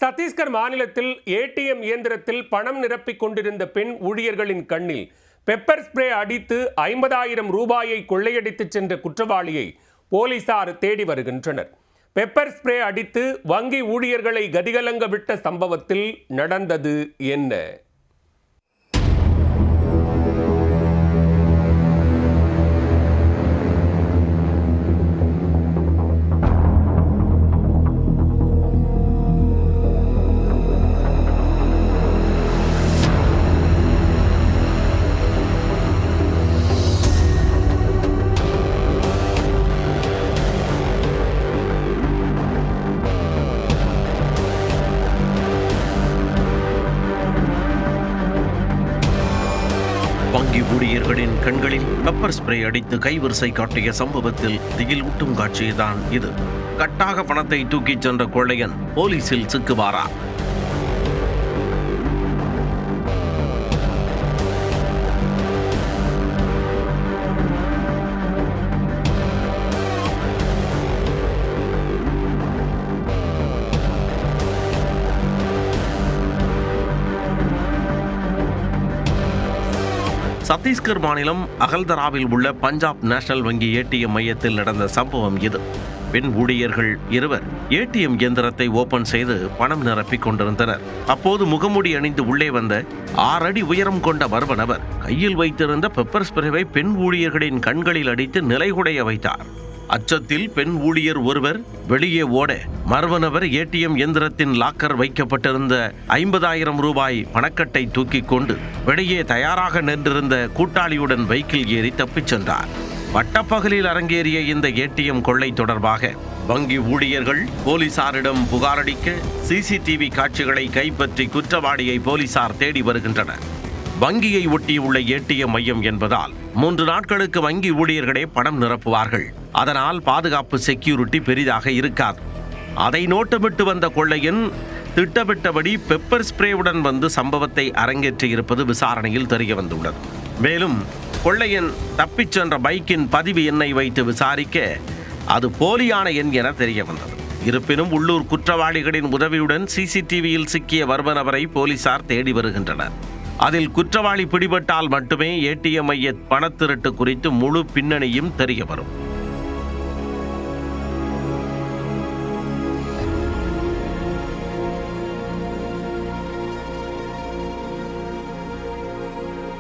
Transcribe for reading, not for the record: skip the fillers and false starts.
சத்தீஸ்கர் மாநிலத்தில் ஏடிஎம் இயந்திரத்தில் பணம் நிரப்பிக் கொண்டிருந்த பெண் ஊழியர்களின் கண்ணில் பெப்பர் ஸ்ப்ரே அடித்து 50,000 ரூபாயை கொள்ளையடித்து சென்ற குற்றவாளியை போலீசார் தேடி வருகின்றனர். பெப்பர் ஸ்ப்ரே அடித்து வங்கி ஊழியர்களை கதிகலங்க விட்ட சம்பவத்தில் நடந்தது என்ன? வங்கி ஊழியர்களின் கண்களில் பெப்பர் ஸ்ப்ரே அடித்து கைவரிசை காட்டிய சம்பவத்தில் திகில் ஊட்டும் காட்சிதான் இது. கட்டாக பணத்தை தூக்கிச் சென்ற கொள்ளையன் போலீசில் சிக்குவாரா? சத்தீஸ்கர் மாநிலம் அகல்தராவில் உள்ள பஞ்சாப் நேஷனல் வங்கி ஏடிஎம் மையத்தில் நடந்த சம்பவம் இது. பெண் ஊழியர்கள் இருவர் ஏடிஎம் இயந்திரத்தை ஓபன் செய்து பணம் நிரப்பிக் கொண்டிருந்தனர். அப்போது முகமூடி அணிந்து உள்ளே வந்த 6 அடி உயரம் கொண்ட மர்ம நபர் கையில் வைத்திருந்த பெப்பர் ஸ்ப்ரேவை பெண் ஊழியர்களின் கண்களில் அடித்து நிலைகுடைய வைத்தார். அச்சத்தில் பெண் ஊழியர் ஒருவர் வெளியே ஓட மர்ம நபர் ஏடிஎம் இயந்திரத்தின் லாக்கர் வைக்கப்பட்டிருந்த 50,000 ரூபாய் பணக்கட்டை தூக்கிக் கொண்டு வெளியே தயாராக நின்றிருந்த கூட்டாளியுடன் பைக்கில் ஏறி தப்பிச் சென்றார். பட்டப்பகலில் அரங்கேறிய இந்த ஏடிஎம் கொள்ளை தொடர்பாக வங்கி ஊழியர்கள் போலீசாரிடம் புகாரளிக்க சிசிடிவி காட்சிகளை கைப்பற்றி குற்றவாளியை போலீசார் தேடி வருகின்றனர். வங்கியை ஒட்டியுள்ள ஏடிஎம் மையம் என்பதால் 3 நாட்களுக்கு வங்கி ஊழியர்களே பணம் நிரப்புவார்கள். அதனால் பாதுகாப்பு செக்யூரிட்டி பெரிதாக இருக்காது. அதை நோட்டமிட்டு வந்த கொள்ளையன் திட்டமிட்டபடி பெப்பர் ஸ்ப்ரேவுடன் வந்து சம்பவத்தை அரங்கேற்றியிருப்பது விசாரணையில் தெரிய வந்துள்ளது. மேலும் கொள்ளையன் தப்பிச் சென்ற பைக்கின் பதிவு எண்ணை வைத்து விசாரிக்க அது போலியான எண் என தெரிய வந்தது. இருப்பினும் உள்ளூர் குற்றவாளிகளின் உதவியுடன் சிசிடிவியில் சிக்கிய மர்ம நபரை போலீசார் தேடி வருகின்றனர். அதில் குற்றவாளி பிடிபட்டால் மட்டுமே ஏடிஎம் மைய பணத்திருட்டு குறித்து முழு பின்னணியும் தெரிய வரும்.